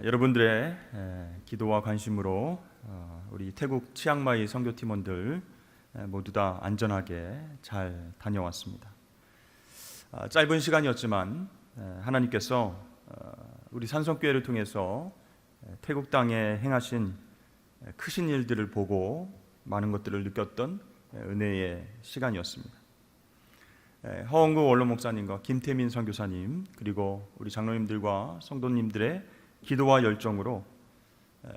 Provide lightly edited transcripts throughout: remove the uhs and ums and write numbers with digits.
여러분들의 기도와 관심으로 우리 태국 치앙마이 선교팀원들 모두 다 안전하게 잘 다녀왔습니다. 짧은 시간이었지만 하나님께서 우리 산성교회를 통해서 태국 땅에 행하신 크신 일들을 보고 많은 것들을 느꼈던 은혜의 시간이었습니다. 허원구 원로 목사님과 김태민 선교사님 그리고 우리 장로님들과 성도님들의 기도와 열정으로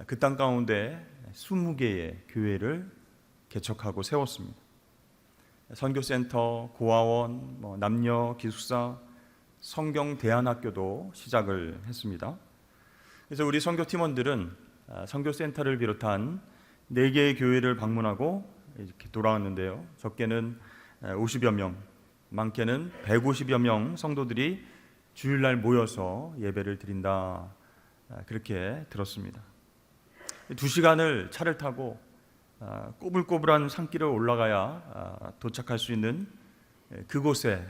그 땅 가운데 20개의 교회를 개척하고 세웠습니다. 선교센터, 고아원, 남녀 기숙사, 성경 대안학교도 시작을 했습니다. 그래서 우리 선교팀원들은 선교센터를 비롯한 4개의 교회를 방문하고 이렇게 돌아왔는데요. 적게는 50여 명, 많게는 150여 명 성도들이 주일날 모여서 예배를 드린다, 그렇게 들었습니다. 2시간을 차를 타고 꼬불꼬불한 산길을 올라가야 도착할 수 있는 그곳에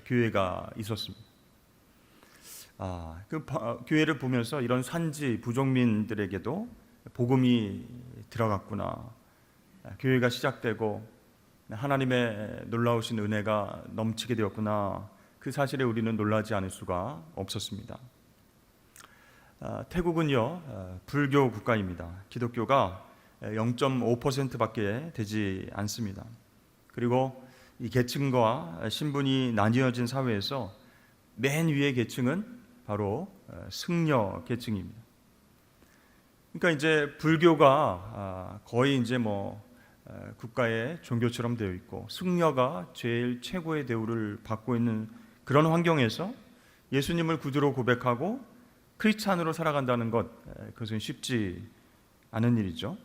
교회가 있었습니다. 그 교회를 보면서 이런 산지 부족민들에게도 복음이 들어갔구나, 교회가 시작되고 하나님의 놀라우신 은혜가 넘치게 되었구나, 그 사실에 우리는 놀라지 않을 수가 없었습니다. 태국은요, 불교 국가입니다. 기독교가 0.5%밖에 되지 않습니다. 그리고 이 계층과 신분이 나뉘어진 사회에서 맨 위의 계층은 바로 승려 계층입니다. 그러니까 이제 불교가 거의 이제 국가의 종교처럼 되어 있고 승려가 제일 최고의 대우를 받고 있는 그런 환경에서 예수님을 구주로 고백하고 크리스찬으로 살아간다는 것, 그것은 쉽지 않은 일이죠.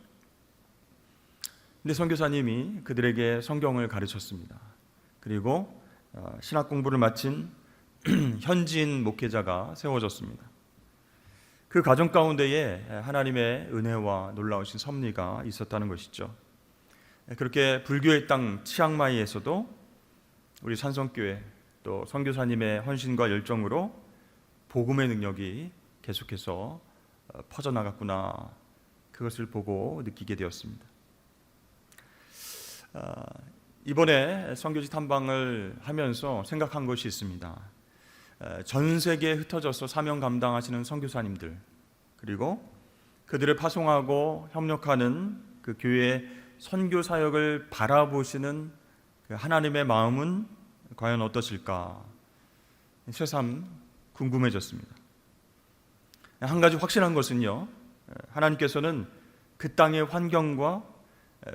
근데 선교사님이 그들에게 성경을 가르쳤습니다. 그리고 신학 공부를 마친 현지인 목회자가 세워졌습니다. 그 과정 가운데에 하나님의 은혜와 놀라우신 섭리가 있었다는 것이죠. 그렇게 불교의 땅 치앙마이에서도 우리 산성교회 또 선교사님의 헌신과 열정으로 복음의 능력이 계속해서 퍼져나갔구나, 그것을 보고 느끼게 되었습니다. 이번에 선교지 탐방을 하면서 생각한 것이 있습니다. 전 세계에 흩어져서 사명 감당하시는 선교사님들, 그리고 그들을 파송하고 협력하는 그 교회의 선교 사역을 바라보시는 그 하나님의 마음은 과연 어떠실까, 새삼 궁금해졌습니다. 한 가지 확실한 것은요, 하나님께서는 그 땅의 환경과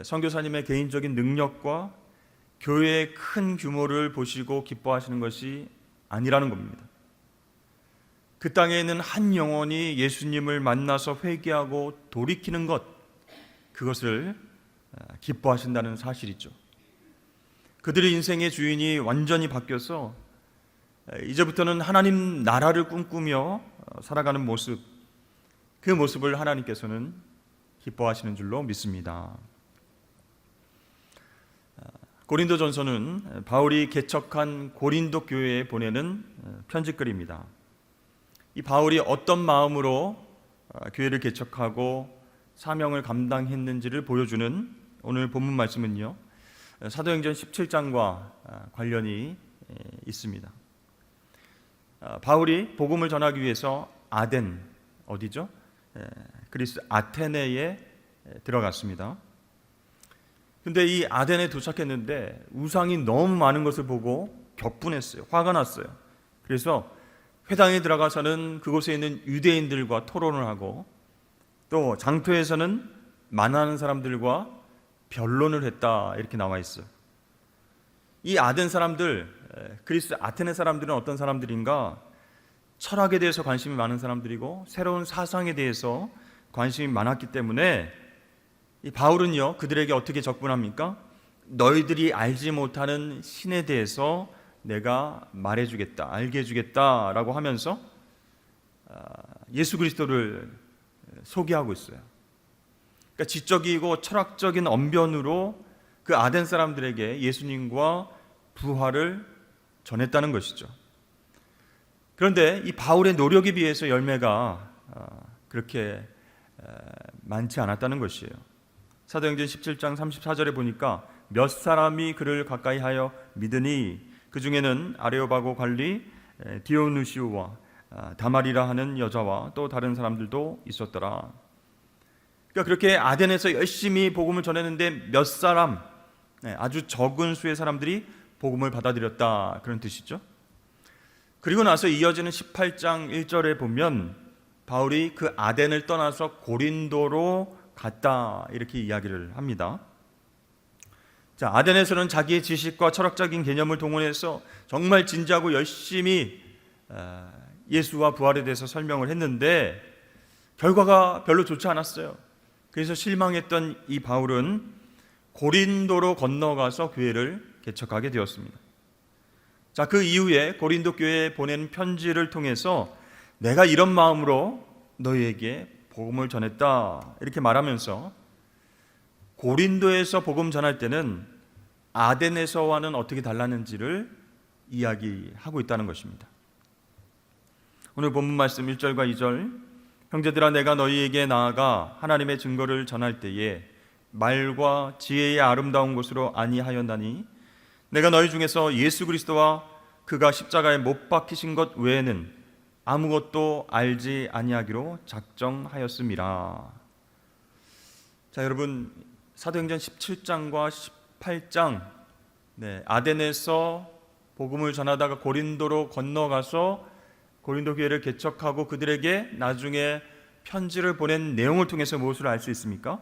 선교사님의 개인적인 능력과 교회의 큰 규모를 보시고 기뻐하시는 것이 아니라는 겁니다. 그 땅에 있는 한 영혼이 예수님을 만나서 회개하고 돌이키는 것, 그것을 기뻐하신다는 사실이죠. 그들의 인생의 주인이 완전히 바뀌어서 이제부터는 하나님 나라를 꿈꾸며 살아가는 모습, 그 모습을 하나님께서는 기뻐하시는 줄로 믿습니다. 고린도전서는 바울이 개척한 고린도 교회에 보내는 편지글입니다. 이 바울이 어떤 마음으로 교회를 개척하고 사명을 감당했는지를 보여주는 오늘 본문 말씀은요, 사도행전 17장과 관련이 있습니다. 바울이 복음을 전하기 위해서 아덴, 어디죠? 그리스 아테네에 들어갔습니다. 근데 이 아덴에 도착했는데 우상이 너무 많은 것을 보고 격분했어요. 화가 났어요. 그래서 회당에 들어가서는 그곳에 있는 유대인들과 토론을 하고, 또 장터에서는 만나는 사람들과 변론을 했다, 이렇게 나와 있어요. 이 아덴 사람들, 그리스 아테네 사람들은 어떤 사람들인가? 철학에 대해서 관심이 많은 사람들이고 새로운 사상에 대해서 관심이 많았기 때문에 이 바울은요, 그들에게 어떻게 접근합니까? 너희들이 알지 못하는 신에 대해서 내가 말해주겠다, 알게 해주겠다라고 하면서 예수 그리스도를 소개하고 있어요. 그러니까 지적이고 철학적인 언변으로 그 아덴 사람들에게 예수님과 부활을 전했다는 것이죠. 그런데 이 바울의 노력에 비해서 열매가 그렇게 많지 않았다는 것이에요. 사도행전 17장 34절에 보니까 몇 사람이 그를 가까이 하여 믿으니 그 중에는 아레오바고 관리 디오누시오와 다말이라 하는 여자와 또 다른 사람들도 있었더라. 그러니까 그렇게 아덴에서 열심히 복음을 전했는데 몇 사람, 아주 적은 수의 사람들이 복음을 받아들였다, 그런 뜻이죠. 그리고 나서 이어지는 18장 1절에 보면 바울이 그 아덴을 떠나서 고린도로 갔다, 이렇게 이야기를 합니다. 자, 아덴에서는 자기의 지식과 철학적인 개념을 동원해서 정말 진지하고 열심히 예수와 부활에 대해서 설명을 했는데 결과가 별로 좋지 않았어요. 그래서 실망했던 이 바울은 고린도로 건너가서 교회를 개척하게 되었습니다. 자, 그 이후에 고린도 교회에 보낸 편지를 통해서 내가 이런 마음으로 너희에게 복음을 전했다, 이렇게 말하면서 고린도에서 복음 전할 때는 아덴에서와는 어떻게 달랐는지를 이야기하고 있다는 것입니다. 오늘 본문 말씀 1절과 2절, 형제들아 내가 너희에게 나아가 하나님의 증거를 전할 때에 말과 지혜의 아름다운 것으로 아니하였나니 내가 너희 중에서 예수 그리스도와 그가 십자가에 못 박히신 것 외에는 아무것도 알지 아니하기로 작정하였음이라. 자, 여러분, 사도행전 17장과 18장, 아덴에서 복음을 전하다가 고린도로 건너가서 고린도 교회를 개척하고 그들에게 나중에 편지를 보낸 내용을 통해서 무엇을 알 수 있습니까?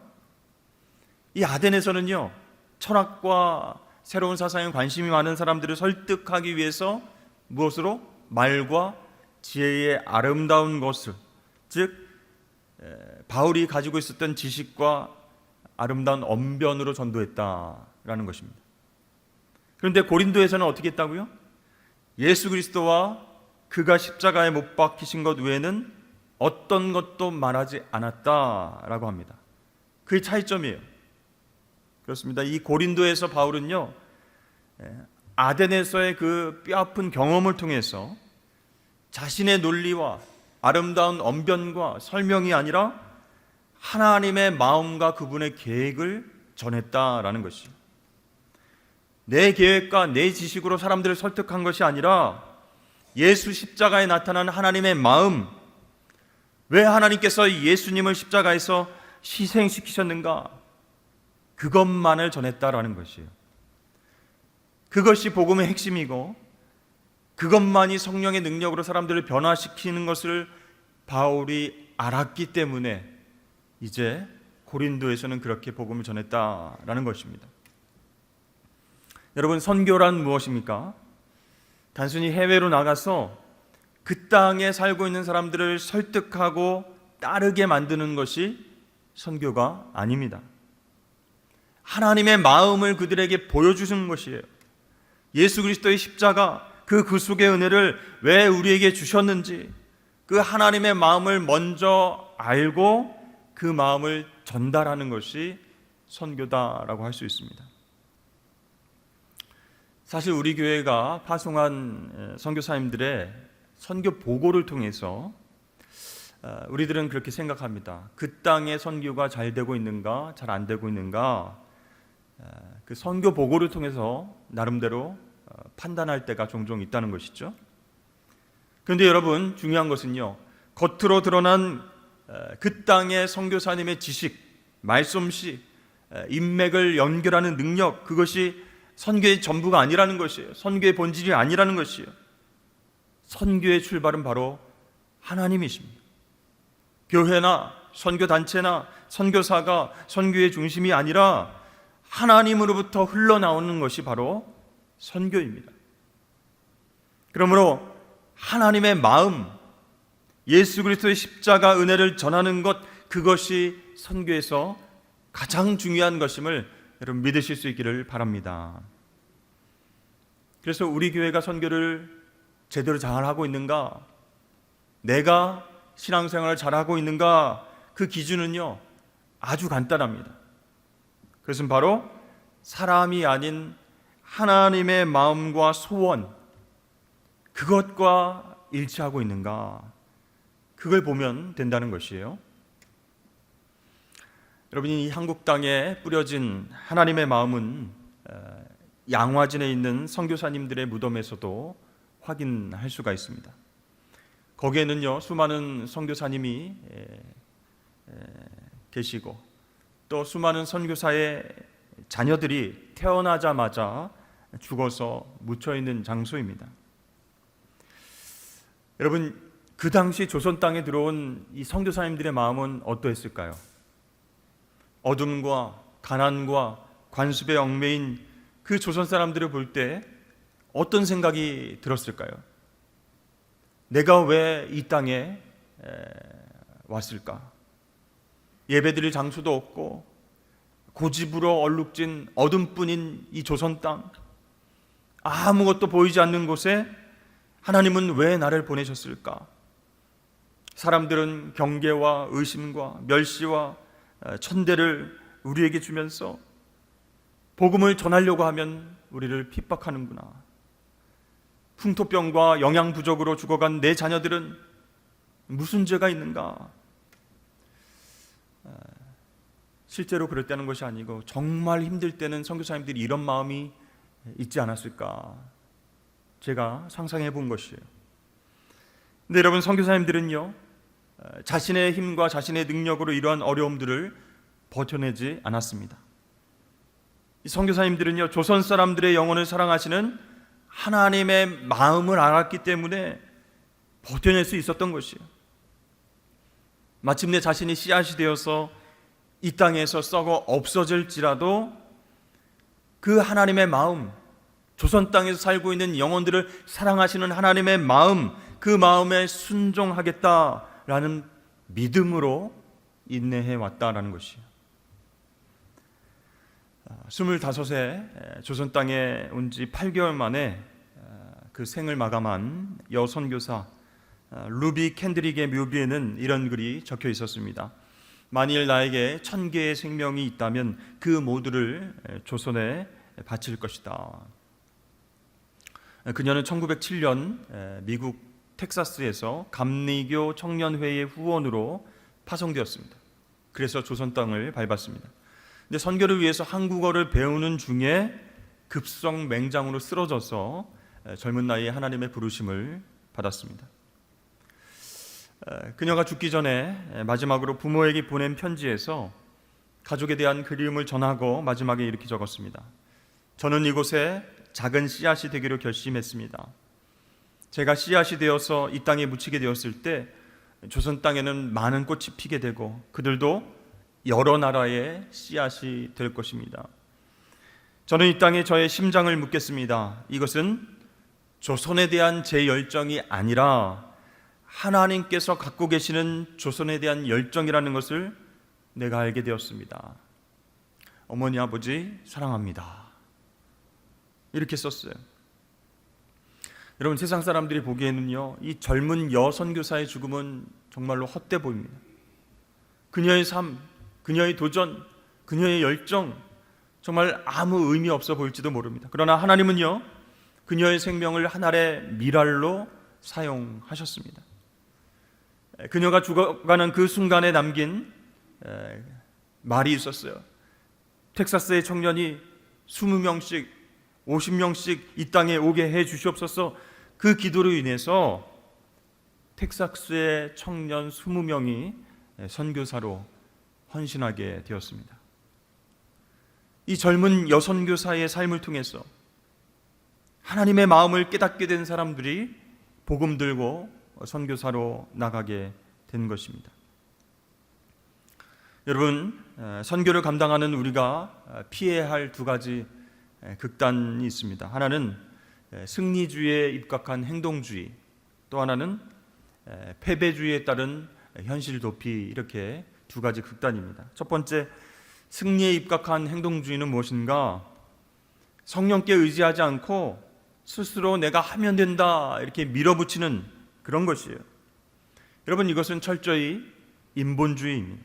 이 아덴에서는요, 철학과 새로운 사상에 관심이 많은 사람들을 설득하기 위해서 무엇으로? 말과 지혜의 아름다운 것을, 즉 바울이 가지고 있었던 지식과 아름다운 언변으로 전도했다라는 것입니다. 그런데 고린도에서는 어떻게 했다고요? 예수 그리스도와 그가 십자가에 못 박히신 것 외에는 어떤 것도 말하지 않았다라고 합니다. 그게 차이점이에요. 그렇습니다. 이 고린도에서 바울은요, 아덴에서의 그 뼈아픈 경험을 통해서 자신의 논리와 아름다운 언변과 설명이 아니라 하나님의 마음과 그분의 계획을 전했다라는 것이에요. 내 계획과 내 지식으로 사람들을 설득한 것이 아니라 예수 십자가에 나타난 하나님의 마음, 왜 하나님께서 예수님을 십자가에서 희생시키셨는가, 그것만을 전했다라는 것이에요. 그것이 복음의 핵심이고 그것만이 성령의 능력으로 사람들을 변화시키는 것을 바울이 알았기 때문에 이제 고린도에서는 그렇게 복음을 전했다라는 것입니다. 여러분, 선교란 무엇입니까? 단순히 해외로 나가서 그 땅에 살고 있는 사람들을 설득하고 따르게 만드는 것이 선교가 아닙니다. 하나님의 마음을 그들에게 보여주는 것이에요. 예수 그리스도의 십자가, 그 구속의 은혜를 왜 우리에게 주셨는지, 그 하나님의 마음을 먼저 알고 그 마음을 전달하는 것이 선교다라고 할 수 있습니다. 사실 우리 교회가 파송한 선교사님들의 선교 보고를 통해서 우리들은 그렇게 생각합니다. 그 땅의 선교가 잘 되고 있는가, 잘 안 되고 있는가, 그 선교 보고를 통해서 나름대로 판단할 때가 종종 있다는 것이죠. 그런데 여러분, 중요한 것은요, 겉으로 드러난 그 땅의 선교사님의 지식, 말솜씨, 인맥을 연결하는 능력, 그것이 선교의 전부가 아니라는 것이에요. 선교의 본질이 아니라는 것이에요. 선교의 출발은 바로 하나님이십니다. 교회나 선교단체나 선교사가 선교의 중심이 아니라 하나님으로부터 흘러나오는 것이 바로 선교입니다. 그러므로 하나님의 마음, 예수 그리스도의 십자가 은혜를 전하는 것, 그것이 선교에서 가장 중요한 것임을 여러분 믿으실 수 있기를 바랍니다. 그래서 우리 교회가 선교를 제대로 잘하고 있는가, 내가 신앙생활을 잘하고 있는가, 그 기준은요 아주 간단합니다. 그것은 바로 사람이 아닌 하나님의 마음과 소원, 그것과 일치하고 있는가, 그걸 보면 된다는 것이에요. 여러분, 이 한국 땅에 뿌려진 하나님의 마음은 양화진에 있는 선교사님들의 무덤에서도 확인할 수가 있습니다. 거기에는요, 수많은 선교사님이 계시고 또 수많은 선교사의 자녀들이 태어나자마자 죽어서 묻혀 있는 장소입니다. 여러분, 그 당시 조선 땅에 들어온 이 선교사님들의 마음은 어떠했을까요? 어둠과 가난과 관습에 얽매인 그 조선 사람들을 볼 때 어떤 생각이 들었을까요? 내가 왜 이 땅에 왔을까? 예배드릴 장소도 없고 고집으로 얼룩진 어둠뿐인 이 조선 땅, 아무것도 보이지 않는 곳에 하나님은 왜 나를 보내셨을까? 사람들은 경계와 의심과 멸시와 천대를 우리에게 주면서 복음을 전하려고 하면 우리를 핍박하는구나. 풍토병과 영양 부족으로 죽어간 내 자녀들은 무슨 죄가 있는가? 실제로 그랬다는 것이 아니고 정말 힘들 때는 선교사님들이 이런 마음이 있지 않았을까? 제가 상상해 본 것이에요. 근데 여러분, 선교사님들은요, 자신의 힘과 자신의 능력으로 이러한 어려움들을 버텨내지 않았습니다. 이 선교사님들은요, 조선 사람들의 영혼을 사랑하시는 하나님의 마음을 알았기 때문에 버텨낼 수 있었던 것이에요. 마침내 자신이 씨앗이 되어서 이 땅에서 썩어 없어질지라도 그 하나님의 마음, 조선 땅에서 살고 있는 영혼들을 사랑하시는 하나님의 마음, 그 마음에 순종하겠다라는 믿음으로 인내해 왔다라는 것이에요. 25세 조선 땅에 온 지 8개월 만에 그 생을 마감한 여선교사 루비 캔드릭의 묘비에는 이런 글이 적혀 있었습니다. 만일 나에게 1000개의 생명이 있다면 그 모두를 조선에 바칠 것이다. 그녀는 1907년 미국 텍사스에서 감리교 청년회의 후원으로 파송되었습니다. 그래서 조선 땅을 밟았습니다. 근데 선교를 위해서 한국어를 배우는 중에 급성 맹장으로 쓰러져서 젊은 나이에 하나님의 부르심을 받았습니다. 그녀가 죽기 전에 마지막으로 부모에게 보낸 편지에서 가족에 대한 그리움을 전하고 마지막에 이렇게 적었습니다. 저는 이곳에 작은 씨앗이 되기로 결심했습니다. 제가 씨앗이 되어서 이 땅에 묻히게 되었을 때 조선 땅에는 많은 꽃이 피게 되고 그들도 여러 나라의 씨앗이 될 것입니다. 저는 이 땅에 저의 심장을 묻겠습니다. 이것은 조선에 대한 제 열정이 아니라 하나님께서 갖고 계시는 조선에 대한 열정이라는 것을 내가 알게 되었습니다. 어머니 아버지 사랑합니다. 이렇게 썼어요. 여러분, 세상 사람들이 보기에는요, 이 젊은 여선교사의 죽음은 정말로 헛돼 보입니다. 그녀의 삶, 그녀의 도전, 그녀의 열정, 정말 아무 의미 없어 보일지도 모릅니다. 그러나 하나님은요, 그녀의 생명을 하늘의 미랄로 사용하셨습니다. 그녀가 죽어가는 그 순간에 남긴 말이 있었어요. 텍사스의 청년이 20명씩 50명씩 이 땅에 오게 해 주시옵소서. 그 기도로 인해서 텍사스의 청년 20명이 선교사로 헌신하게 되었습니다. 이 젊은 여선교사의 삶을 통해서 하나님의 마음을 깨닫게 된 사람들이 복음 들고 선교사로 나가게 된 것입니다. 여러분, 선교를 감당하는 우리가 피해야 할 두 가지 극단이 있습니다. 하나는 승리주의에 입각한 행동주의, 또 하나는 패배주의에 따른 현실 도피, 이렇게 두 가지 극단입니다. 첫 번째, 승리에 입각한 행동주의는 무엇인가? 성령께 의지하지 않고 스스로 내가 하면 된다 이렇게 밀어붙이는 그런 것이에요. 여러분, 이것은 철저히 인본주의입니다.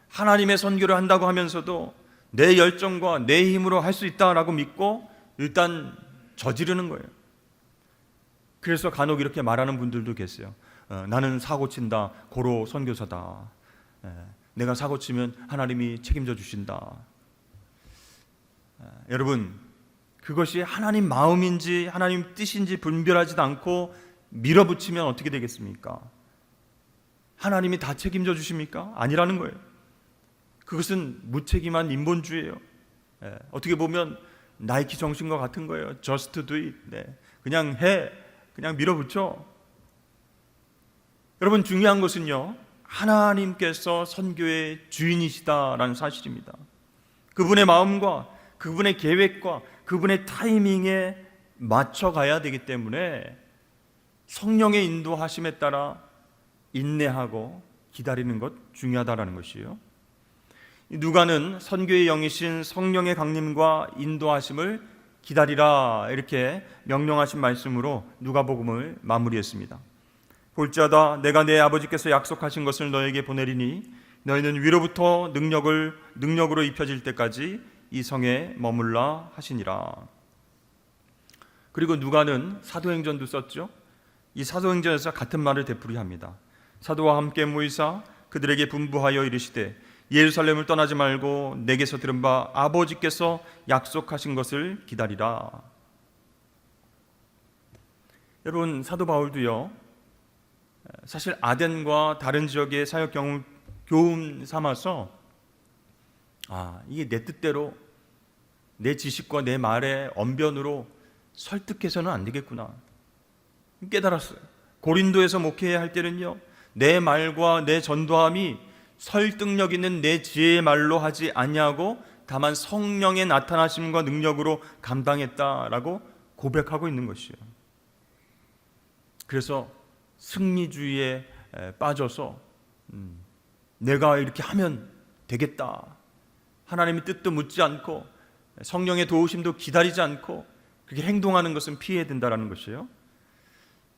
하나님의 선교를 한다고 하면서도 내 열정과 내 힘으로 할 수 있다라고 믿고 일단 저지르는 거예요. 그래서 간혹 이렇게 말하는 분들도 계세요. 나는 사고 친다, 고로 선교사다. 내가 사고 치면 하나님이 책임져 주신다. 여러분, 그것이 하나님 마음인지 하나님 뜻인지 분별하지도 않고 밀어붙이면 어떻게 되겠습니까? 하나님이 다 책임져 주십니까? 아니라는 거예요. 그것은 무책임한 인본주의예요. 어떻게 보면 나이키 정신과 같은 거예요. Just do it. 그냥 해. 그냥 밀어붙여. 여러분, 중요한 것은요, 하나님께서 선교의 주인이시다라는 사실입니다. 그분의 마음과 그분의 계획과 그분의 타이밍에 맞춰가야 되기 때문에 성령의 인도하심에 따라 인내하고 기다리는 것 중요하다라는 것이에요. 누가는 선교의 영이신 성령의 강림과 인도하심을 기다리라, 이렇게 명령하신 말씀으로 누가복음을 마무리했습니다. 볼지어다 내가 내 아버지께서 약속하신 것을 너에게 보내리니 너희는 위로부터 능력으로 입혀질 때까지 이 성에 머물라 하시니라. 그리고 누가는 사도행전도 썼죠. 이 사도행전에서 같은 말을 되풀이합니다. 사도와 함께 모이사 그들에게 분부하여 이르시되 예루살렘을 떠나지 말고 내게서 들은 바 아버지께서 약속하신 것을 기다리라. 여러분, 사도 바울도요, 사실 아덴과 다른 지역의 사역 경험을 교훈 삼아서 이게 내 뜻대로 내 지식과 내 말의 언변으로 설득해서는 안 되겠구나 깨달았어요. 고린도에서 목회해야 할 때는요, 내 말과 내 전도함이 설득력 있는 내 지혜의 말로 하지 아니하고 다만 성령의 나타나심과 능력으로 감당했다라고 고백하고 있는 것이에요. 그래서 승리주의에 빠져서 내가 이렇게 하면 되겠다, 하나님의 뜻도 묻지 않고 성령의 도우심도 기다리지 않고 그렇게 행동하는 것은 피해야 된다는 것이에요.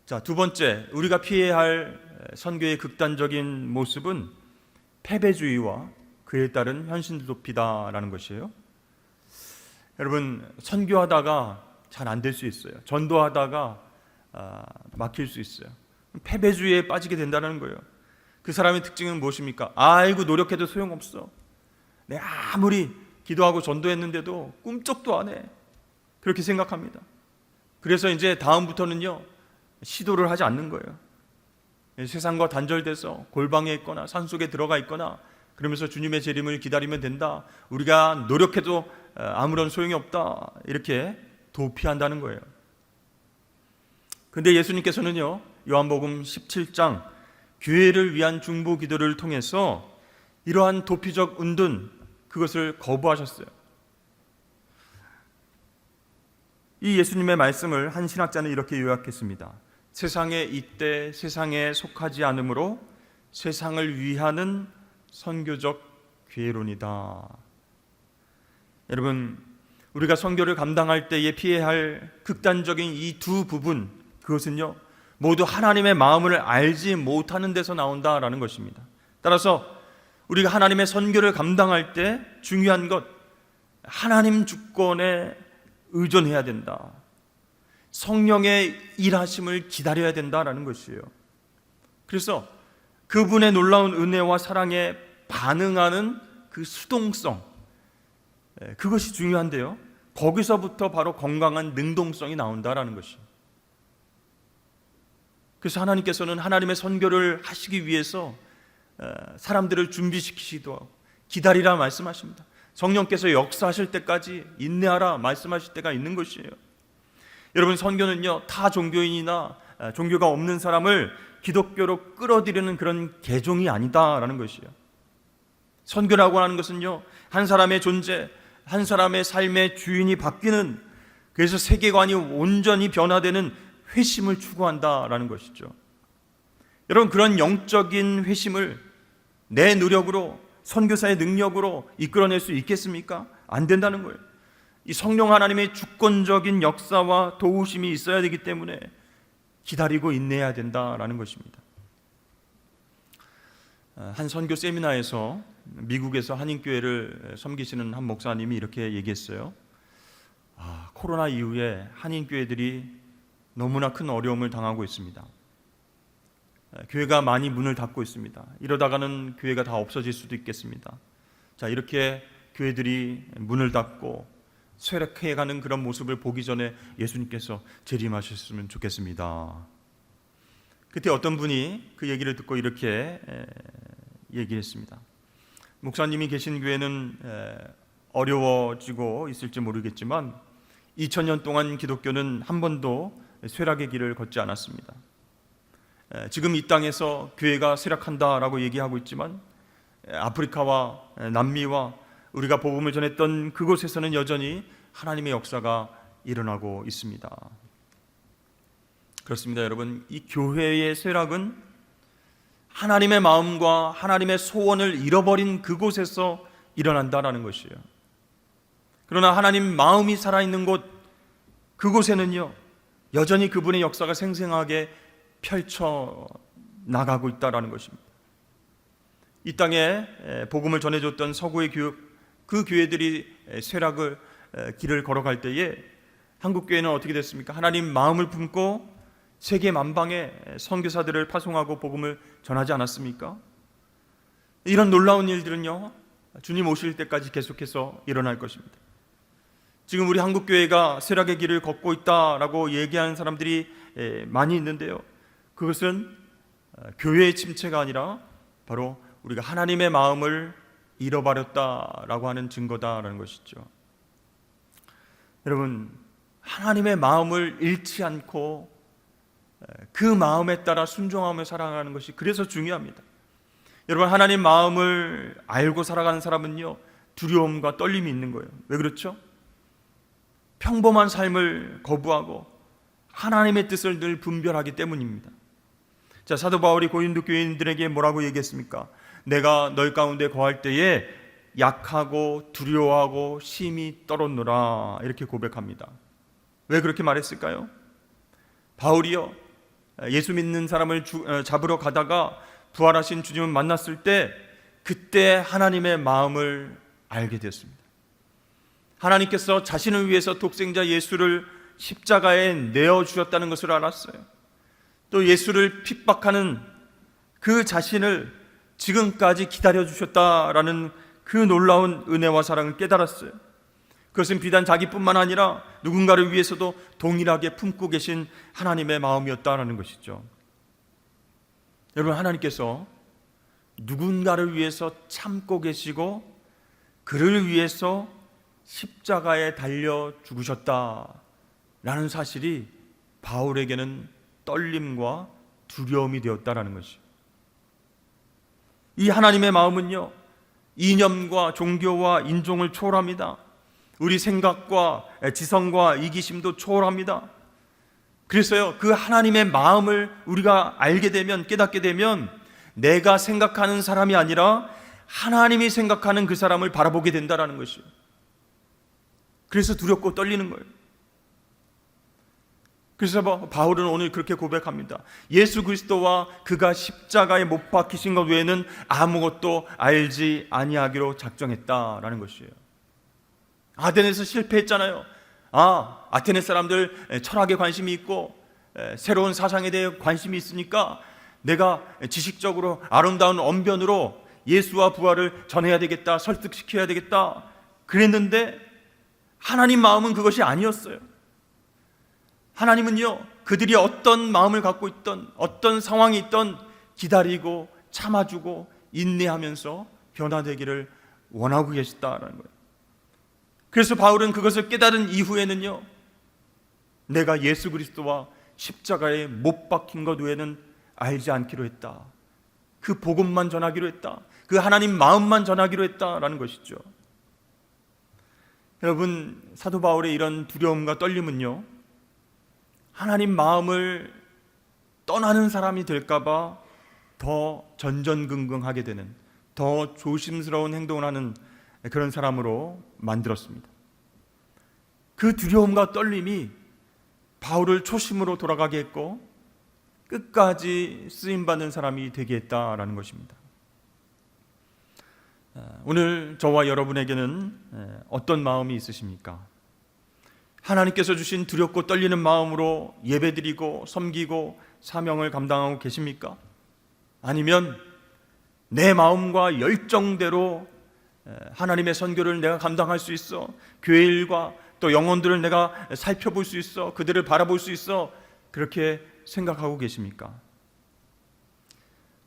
자, 두 번째, 우리가 피해야 할 선교의 극단적인 모습은 패배주의와 그에 따른 현실 도피다라는 것이에요. 여러분, 선교하다가 잘 안 될 수 있어요. 전도하다가 막힐 수 있어요. 패배주의에 빠지게 된다는 거예요. 그 사람의 특징은 무엇입니까? 아이고, 노력해도 소용없어. 내가 아무리 기도하고 전도했는데도 꿈쩍도 안 해. 그렇게 생각합니다. 그래서 이제 다음부터는요, 시도를 하지 않는 거예요. 세상과 단절돼서 골방에 있거나 산속에 들어가 있거나 그러면서 주님의 재림을 기다리면 된다, 우리가 노력해도 아무런 소용이 없다, 이렇게 도피한다는 거예요. 근데 예수님께서는요, 요한복음 17장 교회를 위한 중보 기도를 통해서 이러한 도피적 은둔, 그것을 거부하셨어요. 이 예수님의 말씀을 한 신학자는 이렇게 요약했습니다. 세상에 이때 세상에 속하지 않으므로 세상을 위하는 선교적 괴론이다. 여러분, 우리가 선교를 감당할 때에 피해야 할 극단적인 이 두 부분, 그것은요, 모두 하나님의 마음을 알지 못하는 데서 나온다라는 것입니다. 따라서 우리가 하나님의 선교를 감당할 때 중요한 것, 하나님 주권에 의존해야 된다. 성령의 일하심을 기다려야 된다라는 것이에요. 그래서 그분의 놀라운 은혜와 사랑에 반응하는 그 수동성, 그것이 중요한데요, 거기서부터 바로 건강한 능동성이 나온다라는 것이에요. 그래서 하나님께서는 하나님의 선교를 하시기 위해서 사람들을 준비시키시기도 하고 기다리라 말씀하십니다. 성령께서 역사하실 때까지 인내하라 말씀하실 때가 있는 것이에요. 여러분, 선교는요, 타 종교인이나 종교가 없는 사람을 기독교로 끌어들이는 그런 개종이 아니다라는 것이에요. 선교라고 하는 것은요, 한 사람의 존재, 한 사람의 삶의 주인이 바뀌는, 그래서 세계관이 온전히 변화되는 회심을 추구한다라는 것이죠. 여러분, 그런 영적인 회심을 내 노력으로, 선교사의 능력으로 이끌어낼 수 있겠습니까? 안 된다는 거예요. 이 성령 하나님의 주권적인 역사와 도우심이 있어야 되기 때문에 기다리고 인내해야 된다라는 것입니다. 한 선교 세미나에서 미국에서 한인교회를 섬기시는 한 목사님이 이렇게 얘기했어요. 코로나 이후에 한인교회들이 너무나 큰 어려움을 당하고 있습니다. 교회가 많이 문을 닫고 있습니다. 이러다가는 교회가 다 없어질 수도 있겠습니다. 자, 이렇게 교회들이 문을 닫고 쇠락해가는 그런 모습을 보기 전에 예수님께서 재림하셨으면 좋겠습니다. 그때 어떤 분이 그 얘기를 듣고 이렇게 얘기했습니다. 목사님이 계신 교회는 어려워지고 있을지 모르겠지만 2000년 동안 기독교는 한 번도 쇠락의 길을 걷지 않았습니다. 지금 이 땅에서 교회가 쇠락한다라고 얘기하고 있지만 아프리카와 남미와 우리가 복음을 전했던 그곳에서는 여전히 하나님의 역사가 일어나고 있습니다. 그렇습니다, 여러분. 이 교회의 쇠락은 하나님의 마음과 하나님의 소원을 잃어버린 그곳에서 일어난다라는 것이에요. 그러나 하나님 마음이 살아있는 곳, 그곳에는요 여전히 그분의 역사가 생생하게 펼쳐 나가고 있다라는 것입니다. 이 땅에 복음을 전해줬던 서구의 교육, 그 교회들이 쇠락을 길을 걸어갈 때에 한국 교회는 어떻게 됐습니까? 하나님 마음을 품고 세계 만방에 선교사들을 파송하고 복음을 전하지 않았습니까? 이런 놀라운 일들은요 주님 오실 때까지 계속해서 일어날 것입니다. 지금 우리 한국 교회가 쇠락의 길을 걷고 있다라고 얘기하는 사람들이 많이 있는데요, 그것은 교회의 침체가 아니라 바로 우리가 하나님의 마음을 잃어버렸다라고 하는 증거다라는 것이죠. 여러분, 하나님의 마음을 잃지 않고 그 마음에 따라 순종하며 살아가는 것이 그래서 중요합니다. 여러분, 하나님 마음을 알고 살아가는 사람은요 두려움과 떨림이 있는 거예요. 왜 그렇죠? 평범한 삶을 거부하고 하나님의 뜻을 늘 분별하기 때문입니다. 자, 사도 바울이 고린도 교인들에게 뭐라고 얘기했습니까? 내가 널 가운데 거할 때에 약하고 두려워하고 심히 떨었노라, 이렇게 고백합니다. 왜 그렇게 말했을까요? 바울이요 예수 믿는 사람을 잡으러 가다가 부활하신 주님을 만났을 때 그때 하나님의 마음을 알게 되었습니다. 하나님께서 자신을 위해서 독생자 예수를 십자가에 내어주셨다는 것을 알았어요. 또 예수를 핍박하는 그 자신을 지금까지 기다려주셨다라는 그 놀라운 은혜와 사랑을 깨달았어요. 그것은 비단 자기뿐만 아니라 누군가를 위해서도 동일하게 품고 계신 하나님의 마음이었다라는 것이죠. 여러분, 하나님께서 누군가를 위해서 참고 계시고 그를 위해서 십자가에 달려 죽으셨다라는 사실이 바울에게는 떨림과 두려움이 되었다라는 것이죠. 이 하나님의 마음은요 이념과 종교와 인종을 초월합니다. 우리 생각과 지성과 이기심도 초월합니다. 그래서요 그 하나님의 마음을 우리가 알게 되면, 깨닫게 되면 내가 생각하는 사람이 아니라 하나님이 생각하는 그 사람을 바라보게 된다라는 것이에요. 그래서 두렵고 떨리는 거예요. 그래서 바울은 오늘 그렇게 고백합니다. 예수 그리스도와 그가 십자가에 못 박히신 것 외에는 아무것도 알지 아니하기로 작정했다라는 것이에요. 아테네에서 실패했잖아요. 아테네 사람들 철학에 관심이 있고 새로운 사상에 대해 관심이 있으니까 내가 지식적으로 아름다운 언변으로 예수와 부활을 전해야 되겠다, 설득시켜야 되겠다 그랬는데 하나님 마음은 그것이 아니었어요. 하나님은요 그들이 어떤 마음을 갖고 있던, 어떤 상황이 있던 기다리고 참아주고 인내하면서 변화되기를 원하고 계시다라는 거예요. 그래서 바울은 그것을 깨달은 이후에는요 내가 예수 그리스도와 십자가에 못 박힌 것 외에는 알지 않기로 했다. 그 복음만 전하기로 했다. 그 하나님 마음만 전하기로 했다라는 것이죠. 여러분, 사도 바울의 이런 두려움과 떨림은요 하나님 마음을 떠나는 사람이 될까봐 더 전전긍긍하게 되는, 더 조심스러운 행동을 하는 그런 사람으로 만들었습니다. 그 두려움과 떨림이 바울을 초심으로 돌아가게 했고 끝까지 쓰임받는 사람이 되게 했다라는 것입니다. 오늘 저와 여러분에게는 어떤 마음이 있으십니까? 하나님께서 주신 두렵고 떨리는 마음으로 예배드리고 섬기고 사명을 감당하고 계십니까? 아니면 내 마음과 열정대로 하나님의 선교를 내가 감당할 수 있어, 교회 일과 또 영혼들을 내가 살펴볼 수 있어, 그들을 바라볼 수 있어, 그렇게 생각하고 계십니까?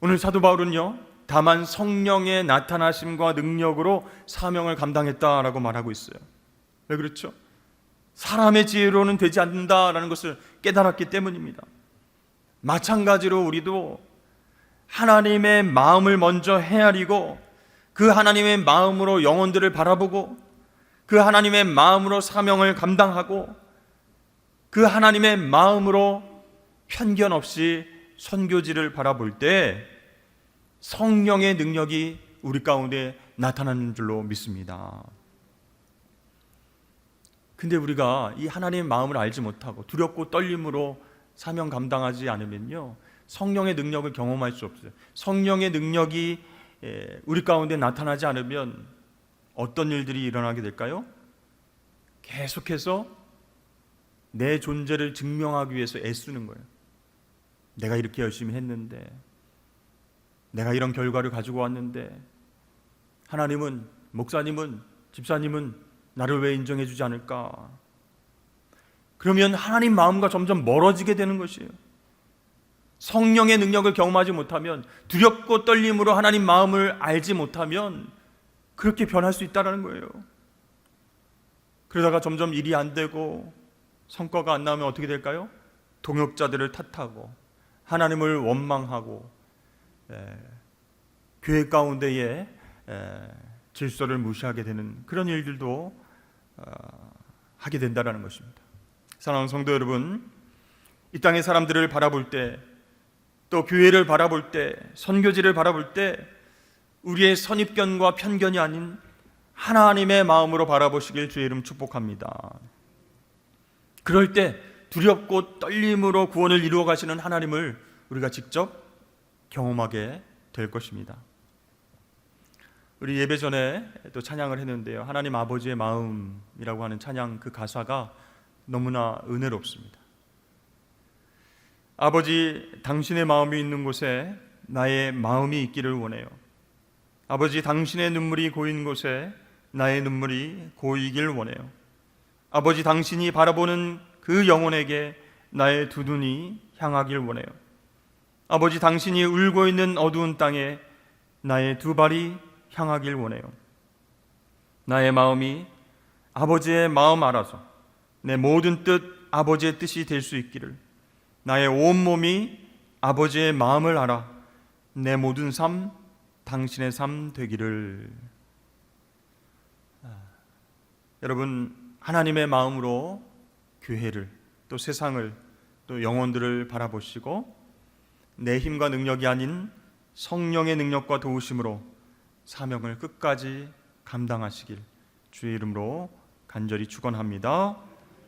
오늘 사도 바울은요, 다만 성령의 나타나심과 능력으로 사명을 감당했다라고 말하고 있어요. 왜 그렇죠? 사람의 지혜로는 되지 않는다라는 것을 깨달았기 때문입니다. 마찬가지로 우리도 하나님의 마음을 먼저 헤아리고 그 하나님의 마음으로 영혼들을 바라보고 그 하나님의 마음으로 사명을 감당하고 그 하나님의 마음으로 편견 없이 선교지를 바라볼 때 성령의 능력이 우리 가운데 나타나는 줄로 믿습니다. 근데 우리가 이 하나님의 마음을 알지 못하고 두렵고 떨림으로 사명 감당하지 않으면요, 성령의 능력을 경험할 수 없어요. 성령의 능력이 우리 가운데 나타나지 않으면 어떤 일들이 일어나게 될까요? 계속해서 내 존재를 증명하기 위해서 애쓰는 거예요. 내가 이렇게 열심히 했는데, 내가 이런 결과를 가지고 왔는데, 하나님은, 목사님은, 집사님은 나를 왜 인정해 주지 않을까? 그러면 하나님 마음과 점점 멀어지게 되는 것이에요. 성령의 능력을 경험하지 못하면, 두렵고 떨림으로 하나님 마음을 알지 못하면 그렇게 변할 수 있다는 거예요. 그러다가 점점 일이 안 되고 성과가 안 나오면 어떻게 될까요? 동역자들을 탓하고 하나님을 원망하고 교회 가운데에 질서를 무시하게 되는 그런 일들도 하게 된다는 것입니다. 사랑하는 성도 여러분, 이 땅의 사람들을 바라볼 때, 또 교회를 바라볼 때, 선교지를 바라볼 때 우리의 선입견과 편견이 아닌 하나님의 마음으로 바라보시길 주의 이름 축복합니다. 그럴 때 두렵고 떨림으로 구원을 이루어 가시는 하나님을 우리가 직접 경험하게 될 것입니다. 우리 예배 전에 또 찬양을 했는데요, 하나님 아버지의 마음이라고 하는 찬양, 그 가사가 너무나 은혜롭습니다. 아버지, 당신의 마음이 있는 곳에 나의 마음이 있기를 원해요. 아버지, 당신의 눈물이 고인 곳에 나의 눈물이 고이길 원해요. 아버지, 당신이 바라보는 그 영혼에게 나의 두 눈이 향하길 원해요. 아버지, 당신이 울고 있는 어두운 땅에 나의 두 발이 향하길 원해요. 나의 마음이 아버지의 마음 알아서 내 모든 뜻 아버지의 뜻이 될 수 있기를, 나의 온몸이 아버지의 마음을 알아 내 모든 삶 당신의 삶 되기를. 여러분, 하나님의 마음으로 교회를, 또 세상을, 또 영혼들을 바라보시고 내 힘과 능력이 아닌 성령의 능력과 도우심으로 사명을 끝까지 감당하시길 주의 이름으로 간절히 축원합니다.